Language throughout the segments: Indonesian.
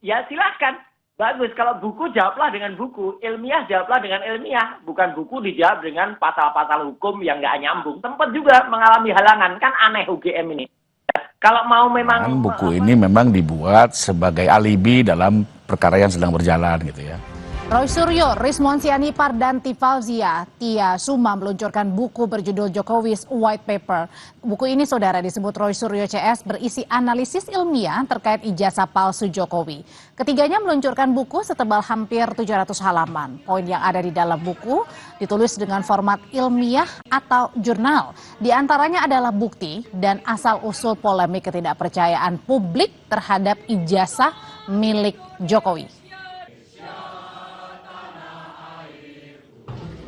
ya silahkan. Bagus, kalau buku jawablah dengan buku, ilmiah jawablah dengan ilmiah, bukan buku dijawab dengan pasal-pasal hukum yang nggak nyambung. Tempat juga mengalami halangan, kan aneh UGM ini. Kalau mau memang buku ini memang dibuat sebagai alibi dalam perkara yang sedang berjalan gitu ya. Roy Suryo, Rizmon Sianipar, dan Tifalzia Tia Suma meluncurkan buku berjudul Jokowi's White Paper. Buku ini, saudara, disebut Roy Suryo CS, berisi analisis ilmiah terkait ijazah palsu Jokowi. Ketiganya meluncurkan buku setebal hampir 700 halaman. Poin yang ada di dalam buku ditulis dengan format ilmiah atau jurnal. Di antaranya adalah bukti dan asal-usul polemik ketidakpercayaan publik terhadap ijazah milik Jokowi.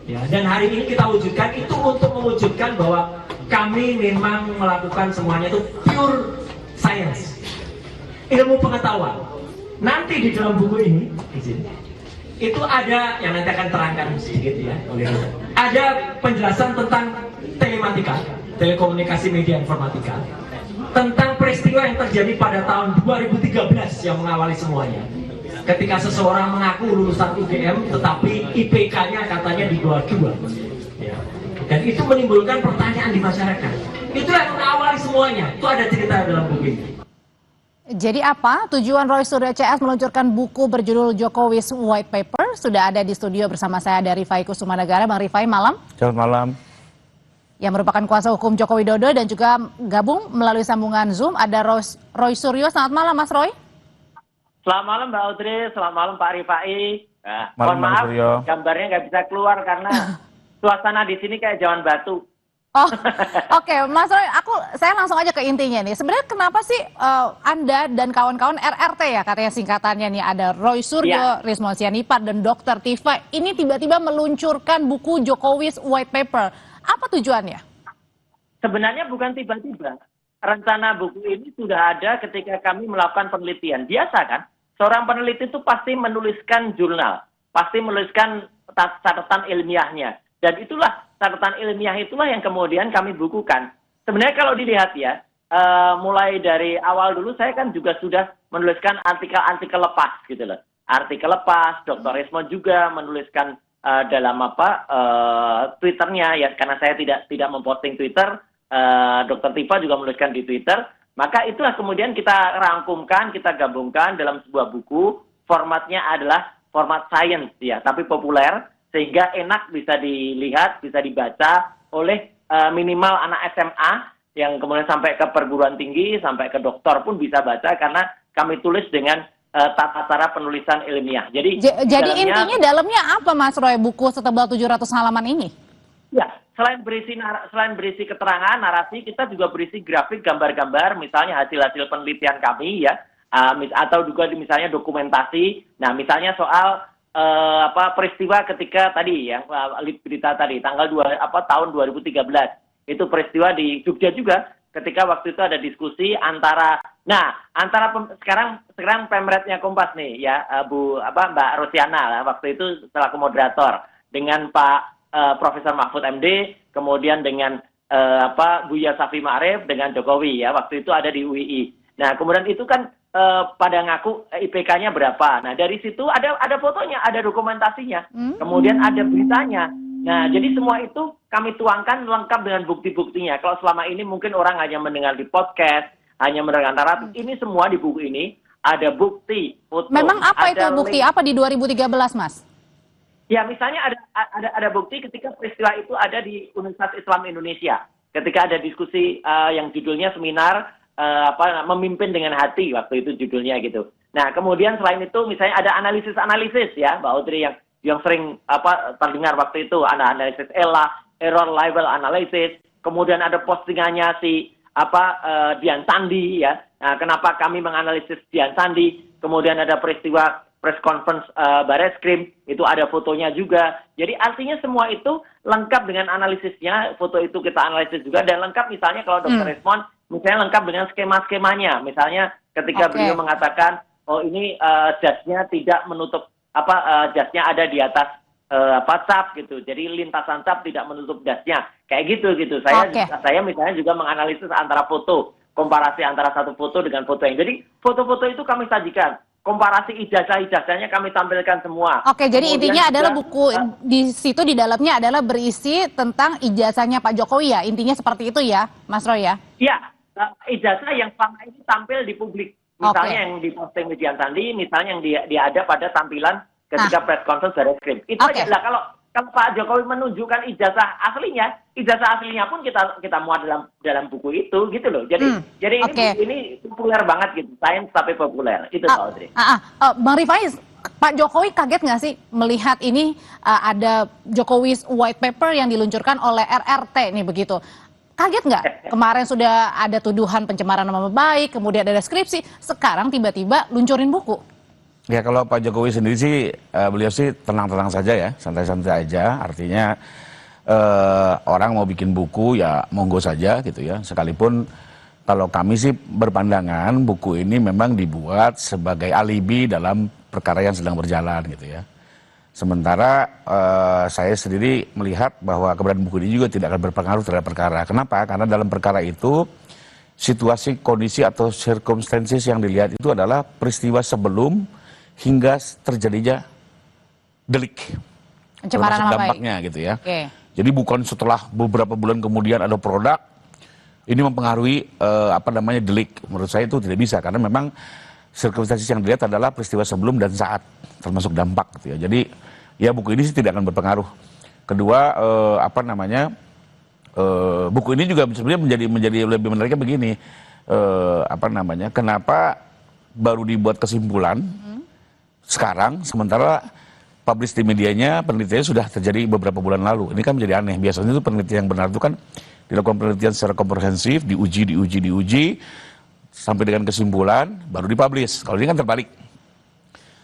Ya, dan hari ini kita wujudkan itu untuk mewujudkan bahwa kami memang melakukan semuanya itu pure science, ilmu pengetahuan. Nanti di dalam buku ini, itu ada yang nanti akan terangkan sedikit ya, ada penjelasan tentang telematika, telekomunikasi media informatika, tentang peristiwa yang terjadi pada tahun 2013 yang mengawali semuanya. Ketika seseorang mengaku lulusan UGM tetapi IPK-nya katanya di bawah 2. Ya. Dan itu menimbulkan pertanyaan di masyarakat. Itu yang mengawali semuanya. Itu ada cerita dalam buku ini. Jadi apa tujuan Roy Suryo CS meluncurkan buku berjudul Jokowi's White Paper? Sudah ada di studio bersama saya dari Rifai Kusumanegara. Bang Rifai, malam. Selamat malam. Yang merupakan kuasa hukum Joko Widodo dan juga gabung melalui sambungan Zoom ada Roy Suryo. Selamat malam, Mas Roy. Selamat malam Mbak Audrey, selamat malam Pak Rifai. Malam, Mohon maaf, Suryo. gambarnya nggak bisa keluar karena suasana di sini kayak Jawan Batu. Oh, oke, Mas Roy, saya langsung aja ke intinya nih. Sebenarnya kenapa sih Anda dan kawan-kawan RRT ya katanya singkatannya nih, ada Roy Suryo, Rizmon Sianipar, dan Dr. Tifa ini tiba-tiba meluncurkan buku Jokowi's White Paper. Apa tujuannya? Sebenarnya bukan tiba-tiba. Rencana buku ini sudah ada ketika kami melakukan penelitian. Biasa kan? Seorang peneliti itu pasti menuliskan jurnal, pasti menuliskan catatan ilmiahnya. Dan itulah, catatan ilmiah itulah yang kemudian kami bukukan. Sebenarnya kalau dilihat ya, mulai dari awal dulu saya kan juga sudah menuliskan artikel-artikel lepas gitu loh. Artikel lepas, Dr. Rizmon juga menuliskan dalam Twitternya ya, karena saya tidak memposting Twitter, Dr. Tifa juga menuliskan di Twitter. Maka itulah kemudian kita rangkumkan, kita gabungkan dalam sebuah buku. Formatnya adalah format science ya, tapi populer sehingga enak bisa dilihat, bisa dibaca oleh minimal anak SMA yang kemudian sampai ke perguruan tinggi, sampai ke doktor pun bisa baca karena kami tulis dengan tata cara penulisan ilmiah. Jadi intinya dalamnya apa, Mas Roy, buku setebal 700 halaman ini? Ya, selain berisi keterangan, narasi, kita juga berisi grafik, gambar-gambar, misalnya hasil-hasil penelitian kami ya, atau juga misalnya dokumentasi. Nah, misalnya soal peristiwa ketika tadi yang berita tadi tanggal tahun 2013 itu peristiwa di Jogja juga, ketika waktu itu ada diskusi antara sekarang pemretnya Kompas nih ya, Mbak Rosiana waktu itu selaku moderator dengan Pak Profesor Mahfud MD, kemudian dengan Buya Safi Ma'arif dengan Jokowi ya, waktu itu ada di UII. Nah, kemudian itu kan pada ngaku IPK-nya berapa. Nah, dari situ ada fotonya, ada dokumentasinya. Kemudian ada beritanya. Nah, jadi semua itu kami tuangkan lengkap dengan bukti-buktinya. Kalau selama ini mungkin orang hanya mendengar di podcast, hanya mendengar naratif, ini semua di buku ini ada bukti, foto. Memang apa itu bukti? Apa di 2013, Mas? Ya, misalnya ada bukti ketika peristiwa itu ada di Universitas Islam Indonesia. Ketika ada diskusi yang judulnya seminar memimpin dengan hati, waktu itu judulnya gitu. Nah, kemudian selain itu misalnya ada analisis ya, Mbak Audrey, yang sering terdengar waktu itu, ada analisis error level analysis. Kemudian ada postingannya si Dian Sandi ya. Nah, kenapa kami menganalisis Dian Sandi? Kemudian ada peristiwa press conference Bareskrim, itu ada fotonya juga. Jadi artinya semua itu lengkap dengan analisisnya, foto itu kita analisis juga, dan lengkap misalnya kalau Dr. Rizmon, misalnya lengkap dengan skema-skemanya. Misalnya ketika beliau mengatakan, oh ini jasnya tidak menutup, jasnya ada di atas cap gitu, jadi lintasan cap tidak menutup jasnya. Kayak gitu. Saya misalnya juga menganalisis antara foto, komparasi antara satu foto dengan foto yang. Jadi foto-foto itu kami sajikan. komparasi ijazah-ijazahnya kami tampilkan semua. Oke, jadi Kemudian intinya adalah juga, buku di situ di dalamnya adalah berisi tentang ijazahnya Pak Jokowi ya. Intinya seperti itu ya, Mas Roy ya. Iya, ijazah yang selama ini tampil di publik. Misalnya Oke. yang di posting Median Sandi, misalnya yang dia ada pada tampilan ketika press conference dari Skrim. Itu Oke. aja lah. Kalau Pak Jokowi menunjukkan ijazah aslinya pun kita muat dalam buku itu gitu loh. Jadi Oke. ini populer banget gitu, sains tapi populer. Itu Pak Audrey. Bang Rifai, Pak Jokowi kaget nggak sih melihat ini ada Jokowi's White Paper yang diluncurkan oleh RRT nih begitu? Kaget nggak? Kemarin sudah ada tuduhan pencemaran nama baik, kemudian ada skripsi, sekarang tiba-tiba luncurin buku. Ya kalau Pak Jokowi sendiri sih, beliau sih tenang-tenang saja ya, santai-santai aja. Artinya orang mau bikin buku ya monggo saja gitu ya. Sekalipun kalau kami sih berpandangan buku ini memang dibuat sebagai alibi dalam perkara yang sedang berjalan gitu ya. Sementara saya sendiri melihat bahwa keberadaan buku ini juga tidak akan berpengaruh terhadap perkara. Kenapa? Karena dalam perkara itu situasi, kondisi atau circumstances yang dilihat itu adalah peristiwa sebelum hingga terjadinya delik, Pencemaran nama baik. dampaknya gitu ya. Oke. Jadi bukan setelah beberapa bulan kemudian ada produk ini mempengaruhi delik. Menurut saya itu tidak bisa karena memang circumstances yang dilihat adalah peristiwa sebelum dan saat termasuk dampak gitu ya. Jadi ya buku ini sih tidak akan berpengaruh. Kedua buku ini juga sebenarnya menjadi lebih menariknya begini. Kenapa baru dibuat kesimpulan sekarang, sementara publish di medianya penelitiannya sudah terjadi beberapa bulan lalu. Ini kan menjadi aneh. Biasanya itu penelitian yang benar itu kan dilakukan penelitian secara komprehensif, diuji, sampai dengan kesimpulan baru dipublish. Kalau ini kan terbalik.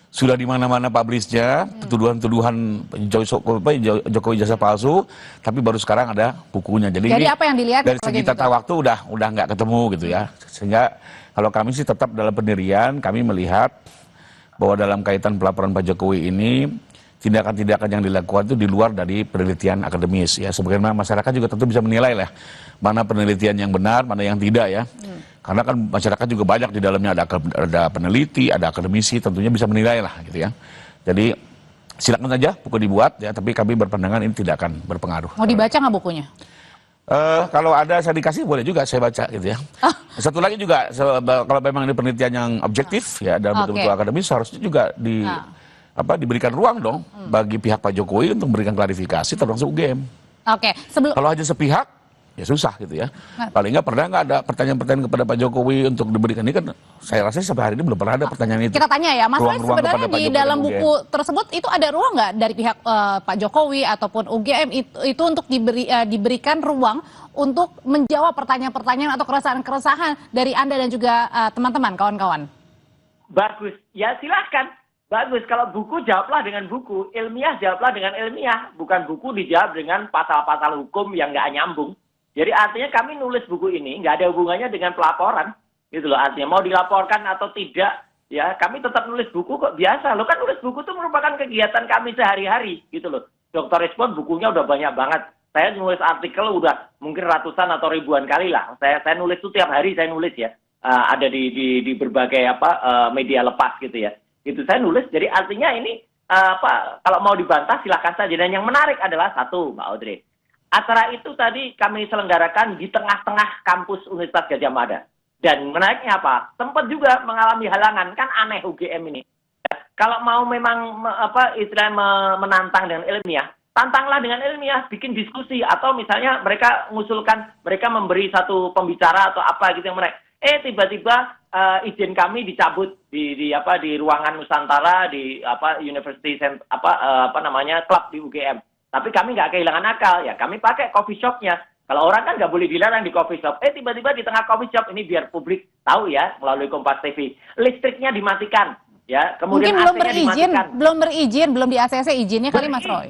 Sudah di mana-mana publishnya, tuduhan-tuduhan Jokowi jasa palsu, tapi baru sekarang ada bukunya. Jadi ini, apa yang dilihat dari segi tata waktu udah nggak ketemu gitu ya. Sehingga kalau kami sih tetap dalam pendirian, kami melihat bahwa dalam kaitan pelaporan Pak Jokowi ini tindakan-tindakan yang dilakukan itu di luar dari penelitian akademis ya. Sebagaimana masyarakat juga tentu bisa menilai lah mana penelitian yang benar, mana yang tidak ya. Karena kan masyarakat juga banyak di dalamnya ada peneliti, ada akademisi, tentunya bisa menilai lah gitu ya. Jadi silakan saja buku dibuat ya, tapi kami berpandangan ini tidak akan berpengaruh. Mau dibaca nggak bukunya? Kalau ada saya dikasih boleh juga saya baca gitu ya. Satu lagi juga kalau memang ini penelitian yang objektif ya dalam betul-betul akademis harusnya juga diberikan ruang dong bagi pihak Pak Jokowi untuk memberikan klarifikasi termasuk UGM. Oke. Kalau hanya sepihak ya susah gitu ya. Paling nggak pernah nggak ada pertanyaan-pertanyaan kepada Pak Jokowi untuk diberikan ini kan saya rasa sampai hari ini belum pernah ada pertanyaan itu. Kita tanya ya, Mas Roy, sebenarnya di dalam buku tersebut itu ada ruang nggak dari pihak Pak Jokowi ataupun UGM itu untuk diberikan ruang untuk menjawab pertanyaan-pertanyaan atau keresahan-keresahan dari Anda dan juga teman-teman, kawan-kawan? Bagus, ya silahkan. Bagus, kalau buku jawablah dengan buku, ilmiah jawablah dengan ilmiah, bukan buku dijawab dengan pasal-pasal hukum yang nggak nyambung. Jadi artinya kami nulis buku ini nggak ada hubungannya dengan pelaporan, gitu loh. Artinya mau dilaporkan atau tidak, ya kami tetap nulis buku kok biasa. Lo kan nulis buku itu merupakan kegiatan kami sehari-hari, gitu loh. Dr. Respon bukunya udah banyak banget. Saya nulis artikel udah mungkin ratusan atau ribuan kali lah. Saya nulis itu tiap hari saya nulis ya. Ada di berbagai media lepas gitu ya. Itu saya nulis. Jadi artinya ini kalau mau dibantah silahkan saja. Dan yang menarik adalah satu, Mbak Audrey. Acara itu tadi kami selenggarakan di tengah-tengah kampus Universitas Gadjah Mada. Dan menariknya apa? Sempat juga mengalami halangan. Kan aneh UGM ini. Kalau mau memang istilahnya menantang dengan ilmiah, tantanglah dengan ilmiah, bikin diskusi. Atau misalnya mereka mengusulkan, mereka memberi satu pembicara atau apa gitu yang mereka. Tiba-tiba izin kami dicabut di ruangan Nusantara di University klub di UGM. Tapi kami nggak kehilangan akal ya, kami pakai coffee shop-nya. Kalau orang kan nggak boleh dilarang di coffee shop. Tiba-tiba di tengah coffee shop ini biar publik tahu ya melalui Kompas TV. Listriknya dimatikan ya, kemudian mungkin belum berizin, belum di ACC izinnya kali Mas Roy.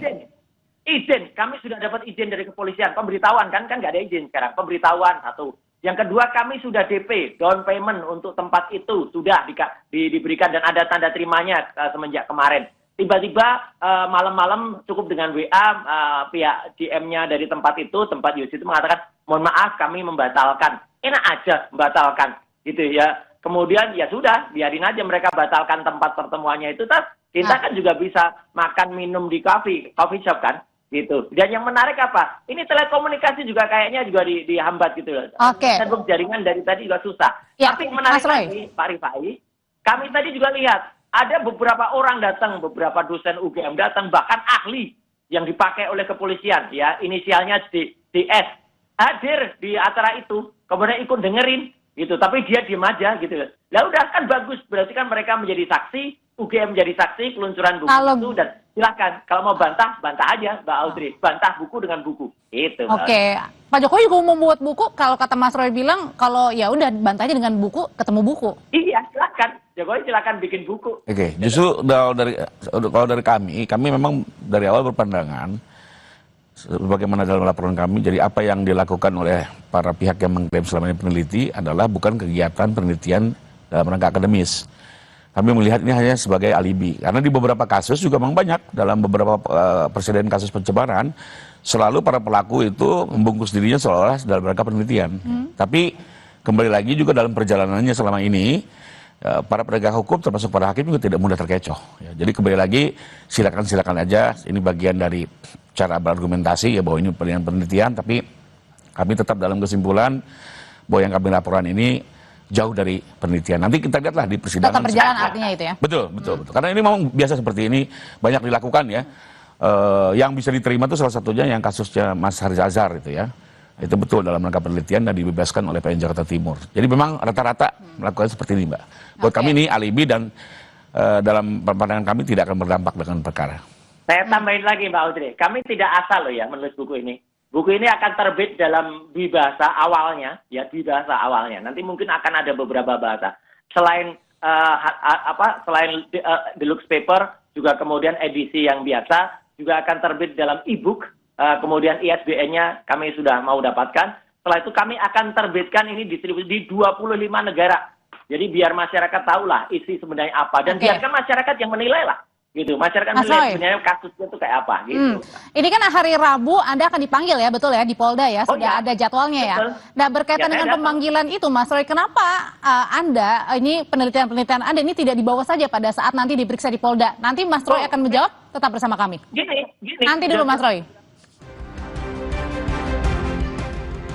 Izin, kami sudah dapat izin dari kepolisian, pemberitahuan kan nggak ada izin sekarang, pemberitahuan satu. Yang kedua kami sudah DP, down payment untuk tempat itu sudah diberikan dan ada tanda terimanya semenjak kemarin. Tiba-tiba malam-malam cukup dengan WA pihak GM-nya dari tempat Yus itu mengatakan, mohon maaf kami membatalkan. Enak aja membatalkan gitu ya. kemudian ya sudah, biarin aja mereka batalkan tempat pertemuannya itu, kita kan juga bisa makan minum di coffee shop kan, gitu. Dan yang menarik apa? Ini telekomunikasi juga kayaknya juga dihambat gitu loh. Oke. Network jaringan dari tadi juga susah. Ya, Tapi menarik Mas Roy. lagi, Pak Rifai, kami tadi juga lihat ada beberapa orang datang, beberapa dosen UGM datang, bahkan ahli yang dipakai oleh kepolisian, ya inisialnya DS, hadir di acara itu, kemudian ikut dengerin. Gitu, tapi dia diem aja gitu. Lah udah kan bagus, berarti kan mereka menjadi saksi, UGM menjadi saksi peluncuran buku itu, dan silakan kalau mau bantah aja Mbak Audrey, bantah buku dengan buku. Itu. Oke, Pak Jokowi juga membuat buku, kalau kata Mas Roy bilang kalau ya udah bantahnya dengan buku, ketemu buku. Iya, silakan. Jokowi silakan bikin buku. Oke, justru kalau dari kami memang dari awal berpandangan sebagaimana dalam laporan kami, jadi apa yang dilakukan oleh para pihak yang mengklaim selama ini peneliti adalah bukan kegiatan penelitian dalam rangka akademis. Kami melihat ini hanya sebagai alibi, karena di beberapa kasus juga memang banyak, dalam beberapa presiden kasus pencemaran, selalu para pelaku itu membungkus dirinya seolah-olah dalam rangka penelitian. Tapi kembali lagi juga dalam perjalanannya selama ini, para penegak hukum termasuk para hakim juga tidak mudah terkecoh. Ya, jadi kembali lagi silakan aja, ini bagian dari cara berargumentasi ya bahwa ini penelitian, tapi kami tetap dalam kesimpulan bahwa yang kami laporan ini jauh dari penelitian. Nanti kita lihatlah di persidangan. Tetap berjalan artinya itu ya? Betul. Karena ini memang biasa seperti ini, banyak dilakukan ya. Yang bisa diterima itu salah satunya yang kasusnya Mas Haris Azhar itu ya. Itu betul dalam rangka penelitian dan dibebaskan oleh PN Jakarta Timur. Jadi memang rata-rata melakukan seperti ini, Mbak. Buat kami ini alibi dan dalam pandangan kami tidak akan berdampak dengan perkara. Saya tambahin lagi Mbak Audrey, kami tidak asal loh ya menulis buku ini. Buku ini akan terbit dalam bahasa awalnya, ya bahasa awalnya. Nanti mungkin akan ada beberapa bahasa. Selain selain deluxe paper, juga kemudian edisi yang biasa, juga akan terbit dalam e-book. Kemudian ISBN-nya kami sudah mau dapatkan. Setelah itu kami akan terbitkan ini distribusi di 25 negara. Jadi biar masyarakat tahulah isi sebenarnya apa, dan biarkan masyarakat yang menilai lah. Gitu, masyarakat melihat sebenarnya kasusnya itu kayak apa gitu. Ini kan hari Rabu Anda akan dipanggil ya, betul ya, di Polda ya, sudah ada jadwalnya ya. Nah, berkaitan dengan pemanggilan itu Mas Roy, kenapa Anda, ini penelitian Anda ini tidak dibawa saja pada saat nanti diperiksa di Polda? Nanti Mas Roy akan menjawab, tetap bersama kami. Gini. Nanti dulu Mas Roy.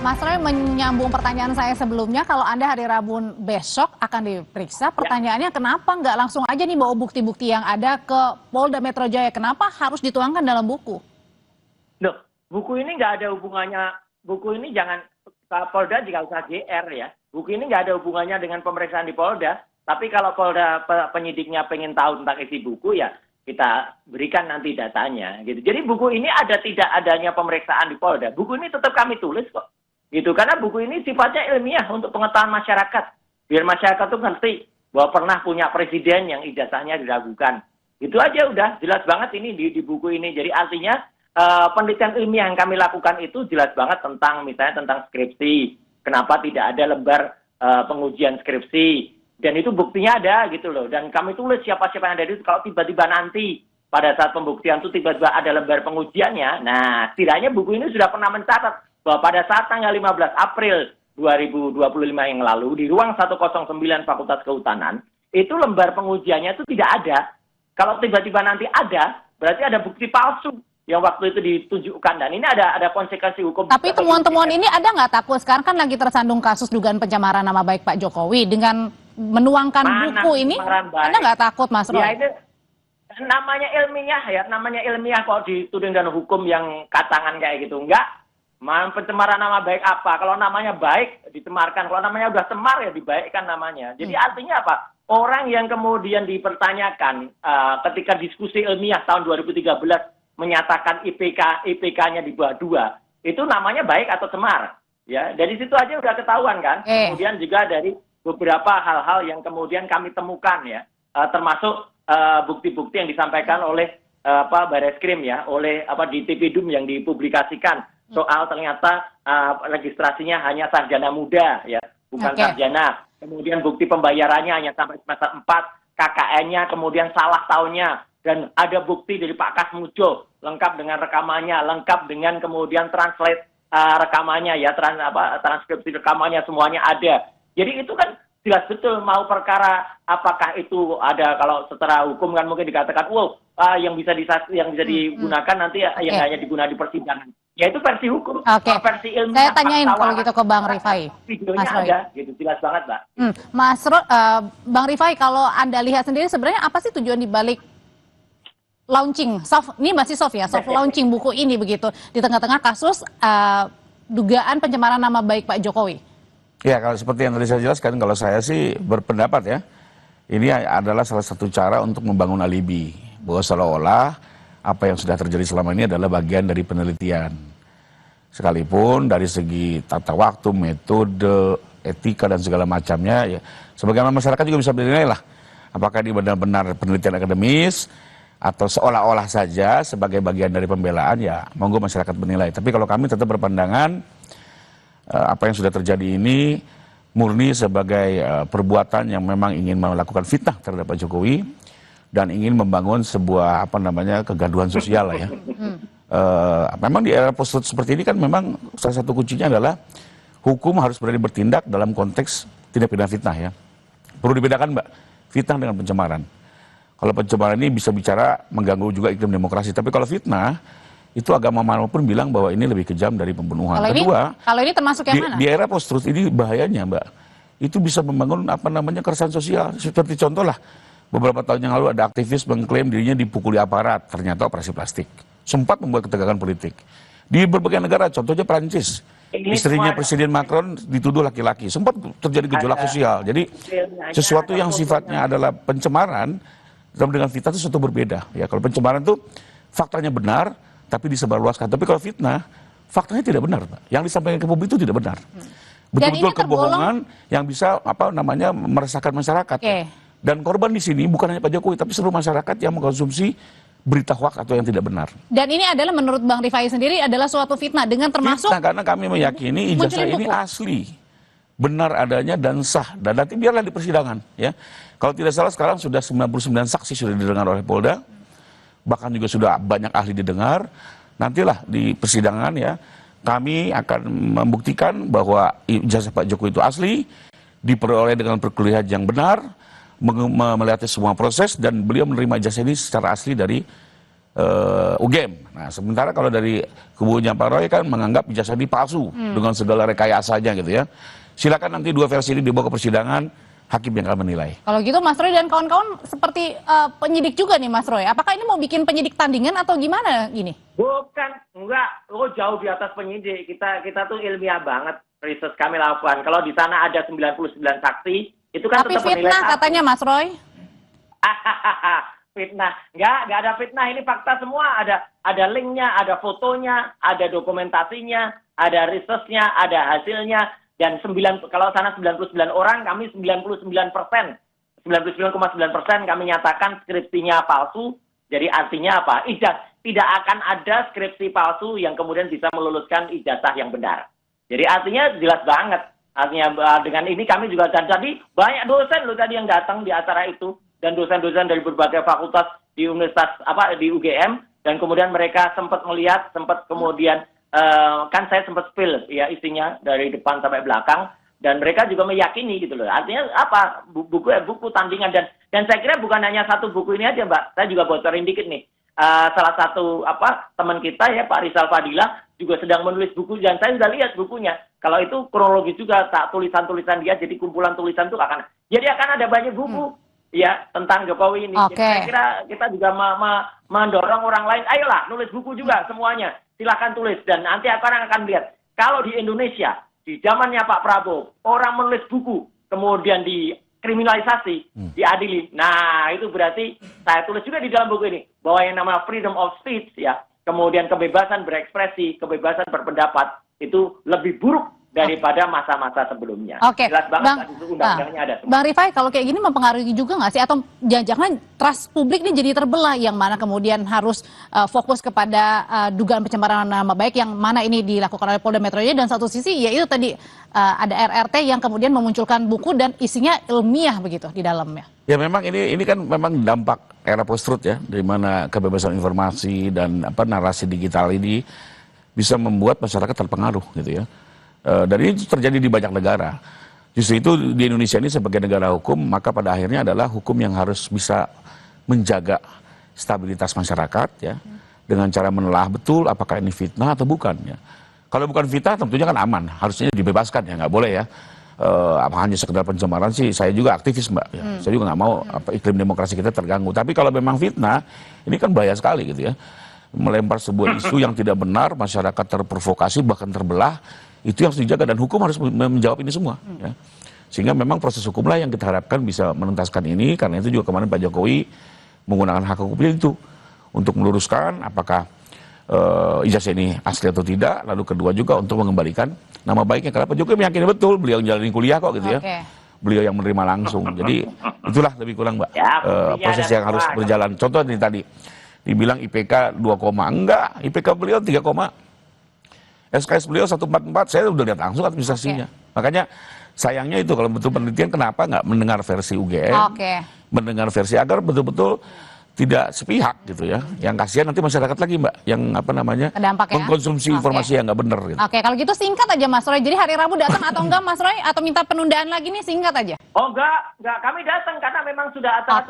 Mas Roy menyambung pertanyaan saya sebelumnya, kalau Anda hari Rabu besok akan diperiksa, pertanyaannya kenapa nggak langsung aja nih bawa bukti-bukti yang ada ke Polda Metro Jaya? Kenapa harus dituangkan dalam buku? Loh, buku ini nggak ada hubungannya, buku ini jangan, Polda juga usah GR ya. Buku ini nggak ada hubungannya dengan pemeriksaan di Polda, tapi kalau Polda penyidiknya pengen tahu tentang isi buku ya kita berikan nanti datanya. Gitu. Jadi buku ini ada tidak adanya pemeriksaan di Polda, buku ini tetap kami tulis kok. Gitu, karena buku ini sifatnya ilmiah untuk pengetahuan masyarakat. Biar masyarakat tuh ngerti bahwa pernah punya presiden yang ijazahnya diragukan. Itu aja udah, jelas banget ini di buku ini. Jadi artinya penelitian ilmiah yang kami lakukan itu jelas banget tentang misalnya tentang skripsi. Kenapa tidak ada lembar pengujian skripsi. Dan itu buktinya ada gitu loh. Dan kami tulis siapa-siapa yang ada itu, kalau tiba-tiba nanti pada saat pembuktian itu tiba-tiba ada lembar pengujiannya. Nah, setidaknya buku ini sudah pernah mencatat bahwa pada saat tanggal 15 April 2025 yang lalu di ruang 109 Fakultas Kehutanan, itu lembar pengujiannya itu tidak ada. Kalau tiba-tiba nanti ada, berarti ada bukti palsu yang waktu itu ditunjukkan, dan ini ada konsekuensi hukum. Tapi temuan-temuan ini ada nggak takut? Sekarang kan lagi tersandung kasus dugaan pencemaran nama baik Pak Jokowi dengan menuangkan buku ini. Anda nggak takut, Mas Roy? Ya, itu namanya ilmiah kok dituding dengan hukum yang kacangan kayak gitu. Enggak. Pencemaran nama baik apa? Kalau namanya baik dicemarkan, kalau namanya udah cemar ya dibaikkan namanya. Jadi artinya apa? Orang yang kemudian dipertanyakan ketika diskusi ilmiah tahun 2013 menyatakan IPK-nya di bawah 2, itu namanya baik atau cemar. Ya, dari situ aja udah ketahuan kan. Kemudian juga dari beberapa hal-hal yang kemudian kami temukan ya, termasuk bukti-bukti yang disampaikan oleh Bareskrim ya, oleh di TPDUM yang dipublikasikan. Soal ternyata registrasinya hanya sarjana muda ya, bukan sarjana. Kemudian bukti pembayarannya hanya sampai semester 4, KKN-nya kemudian salah tahunnya, dan ada bukti dari Pak Kasmujo lengkap dengan rekamannya, lengkap dengan kemudian translate rekamannya ya, transkripsi rekamannya semuanya ada. Jadi itu kan jelas betul mau perkara apakah itu ada, kalau secara hukum kan mungkin dikatakan yang bisa digunakan nanti yang hanya digunakan di persidangan. Ya itu versi hukum. Kalau versi ilmiah. Saya tanyain kalau gitu ke Bang Rifai. Videonya ada, gitu jelas banget, Mbak. Bang Rifai, kalau Anda lihat sendiri sebenarnya apa sih tujuan dibalik launching ini masih soft ya, soft launching buku ini begitu di tengah-tengah kasus dugaan pencemaran nama baik Pak Jokowi? Ya, kalau seperti yang tadi saya jelaskan, kalau saya sih berpendapat ya, ini adalah salah satu cara untuk membangun alibi bahwa seolah-olah apa yang sudah terjadi selama ini adalah bagian dari penelitian. Sekalipun dari segi tata waktu, metode, etika dan segala macamnya, ya sebagaimana masyarakat juga bisa menilai lah, apakah ini benar-benar penelitian akademis atau seolah-olah saja sebagai bagian dari pembelaan, ya monggo masyarakat menilai. Tapi kalau kami tetap berpandangan apa yang sudah terjadi ini murni sebagai perbuatan yang memang ingin melakukan fitnah terhadap Pak Jokowi dan ingin membangun sebuah kegaduhan sosial lah ya. Memang di era post-truth seperti ini kan memang salah satu kuncinya adalah hukum harus berani bertindak dalam konteks tindak pidana fitnah ya. Perlu dibedakan, Mbak, fitnah dengan pencemaran. Kalau pencemaran ini bisa bicara mengganggu juga iklim demokrasi, tapi kalau fitnah itu agama manapun bilang bahwa ini lebih kejam dari pembunuhan. Kalau ini termasuk yang mana? Di era post-truth ini bahayanya, Mbak. Itu bisa membangun keresahan sosial. Seperti contoh lah, beberapa tahun yang lalu ada aktivis mengklaim dirinya dipukuli aparat, ternyata operasi plastik. Sempat membuat ketegangan politik. Di berbagai negara, contohnya Prancis. Istrinya Presiden Macron dituduh laki-laki. Sempat terjadi gejolak sosial. Jadi sesuatu yang sifatnya adalah pencemaran dengan fitnah itu sesuatu berbeda. Ya, kalau pencemaran itu faktanya benar, tapi disebarluaskan. Tapi kalau fitnah, faktanya tidak benar, Pak. Yang disampaikan ke publik itu tidak benar. Betul-betul kebohongan yang bisa meresahkan masyarakat. Dan korban di sini bukan hanya Pak Jokowi, tapi seluruh masyarakat yang mengkonsumsi berita hoaks atau yang tidak benar. Dan ini adalah menurut Bang Rifai sendiri adalah suatu fitnah dengan termasuk fitnah karena kami meyakini ijazah ini asli, benar adanya dan sah. Dan nanti biarlah di persidangan, ya. Kalau tidak salah sekarang sudah 99 saksi sudah didengar oleh Polda, bahkan juga sudah banyak ahli didengar. Nantilah di persidangan ya, kami akan membuktikan bahwa ijazah Pak Jokowi itu asli, diperoleh dengan perkuliahan yang benar, melihat semua proses, dan beliau menerima ijazah ini secara asli dari UGM. Nah, sementara kalau dari kubunya Pak Roy kan menganggap ijazah ini palsu dengan segala rekayasanya gitu ya. Silakan nanti dua versi ini dibawa ke persidangan. Hakim yang akan menilai. Kalau gitu Mas Roy dan kawan-kawan seperti penyidik juga nih Mas Roy. Apakah ini mau bikin penyidik tandingan atau gimana gini? Bukan, enggak. Jauh di atas penyidik. Kita tuh ilmiah banget. Research kami lakukan. Kalau di sana ada 99 saksi, itu kan tapi tetap menilai. Tapi fitnah katanya Mas Roy. Fitnah. Enggak ada fitnah. Ini fakta semua. Ada linknya, ada fotonya, ada dokumentasinya, ada researchnya, ada hasilnya. Dan kalau sana 99 orang, kami 99%. 99,9% kami nyatakan skripsinya palsu. Jadi artinya apa? Tidak akan ada skripsi palsu yang kemudian bisa meluluskan ijazah yang benar. Jadi artinya jelas banget. Artinya dengan ini kami juga, dan tadi banyak dosen loh tadi yang datang di acara itu. Dan dosen-dosen dari berbagai fakultas di universitas di UGM. Dan kemudian mereka sempat melihat, sempat kemudian kan saya sempat spill ya isinya dari depan sampai belakang, dan mereka juga meyakini gitu loh. Artinya apa? Buku tandingan, dan saya kira bukan hanya satu buku ini aja, Mbak. Saya juga bocorin dikit nih. Salah satu teman kita ya, Pak Rizal Fadila juga sedang menulis buku, dan saya sudah lihat bukunya. Kalau itu kronologis juga, tak tulisan-tulisan dia, jadi kumpulan tulisan itu akan ada banyak buku ya tentang Jokowi ini. Jadi saya kira kita juga mendorong orang lain, ayolah nulis buku juga semuanya. Silakan tulis, dan nanti orang akan lihat. Kalau di Indonesia, di zamannya Pak Prabowo, orang menulis buku, kemudian dikriminalisasi, diadili. Nah, itu berarti, saya tulis juga di dalam buku ini, bahwa yang namanya freedom of speech, ya, kemudian kebebasan berekspresi, kebebasan berpendapat, itu lebih buruk daripada masa-masa sebelumnya. Jelas banget itu undang-undangnya ada. Bang Rifai, kalau kayak gini mempengaruhi juga nggak sih? Atau jangan-jangan trust publik ini jadi terbelah, yang mana kemudian harus fokus kepada dugaan pencemaran nama baik, yang mana ini dilakukan oleh Polda Metro Jaya, dan satu sisi yaitu tadi ada RRT yang kemudian memunculkan buku dan isinya ilmiah begitu di dalamnya. Ya memang ini kan memang dampak era post-truth ya, di mana kebebasan informasi dan narasi digital ini bisa membuat masyarakat terpengaruh gitu ya. Dan ini terjadi di banyak negara. Justru itu di Indonesia ini sebagai negara hukum, maka pada akhirnya adalah hukum yang harus bisa menjaga stabilitas masyarakat ya, dengan cara menelaah betul apakah ini fitnah atau bukan ya. Kalau bukan fitnah tentunya kan aman, harusnya dibebaskan ya, nggak boleh ya. Apa hanya sekedar pencemaran sih, saya juga aktivis Mbak ya. Saya juga nggak mau iklim demokrasi kita terganggu. Tapi kalau memang fitnah, ini kan bahaya sekali gitu ya. Melempar sebuah isu yang tidak benar, masyarakat terprovokasi bahkan terbelah, itu yang harus dijaga dan hukum harus menjawab ini semua ya. Sehingga memang proses hukumlah yang kita harapkan bisa menuntaskan ini. Karena itu juga kemarin Pak Jokowi menggunakan hak hukumnya itu untuk meluruskan apakah ijazah ini asli atau tidak. Lalu kedua juga untuk mengembalikan nama baiknya, karena Pak Jokowi meyakini betul beliau menjalani kuliah kok gitu ya. Beliau yang menerima langsung. Jadi itulah lebih kurang Mbak proses yang harus berjalan. Contoh tadi dibilang IPK 2, enggak, IPK beliau 3, SKS beliau 144, saya udah lihat langsung administrasinya. Makanya sayangnya itu kalau betul penelitian kenapa nggak mendengar versi UGM, mendengar versi agar betul-betul tidak sepihak gitu ya. Yang kasihan nanti masyarakat lagi Mbak, yang apa namanya mengkonsumsi informasi yang nggak benar. Gitu. Oke, kalau gitu singkat aja Mas Roy. Jadi hari Rabu datang atau enggak Mas Roy? Atau minta penundaan lagi nih, singkat aja. Oh enggak, kami datang karena memang sudah acara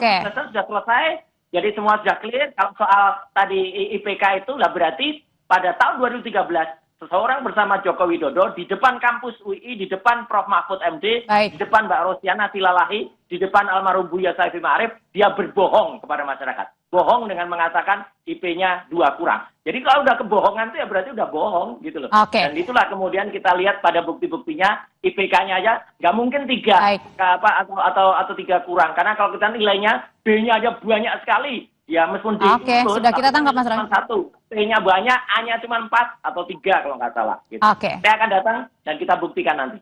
sudah selesai. Jadi semua sudah clear. Kalau soal tadi IPK itu lah berarti pada tahun 2013 seseorang bersama Joko Widodo di depan kampus UI, di depan Prof. Mahfud MD, di depan Mbak Rosiana Silalahi, di depan almarhum Buya Saifi Ma'arif, dia berbohong kepada masyarakat. Bohong dengan mengatakan IP-nya 2 kurang. Jadi kalau udah kebohongan itu ya berarti udah bohong gitu loh. Dan itulah kemudian kita lihat pada bukti-buktinya IPK-nya aja nggak mungkin 3 atau 3 kurang. Karena kalau kita nilainya B-nya aja banyak sekali. Ya meskipun sudah kita tangkap Mas Roy. 1, P-nya banyak, A-nya cuma 4 atau 3 kalau nggak salah. Gitu. Saya akan datang dan kita buktikan nanti.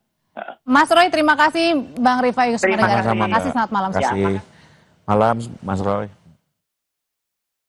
Mas Roy, terima kasih. Bang Rifai Yusuf. Terima kasih. Selamat malam. Terima kasih. Malam Mas Roy.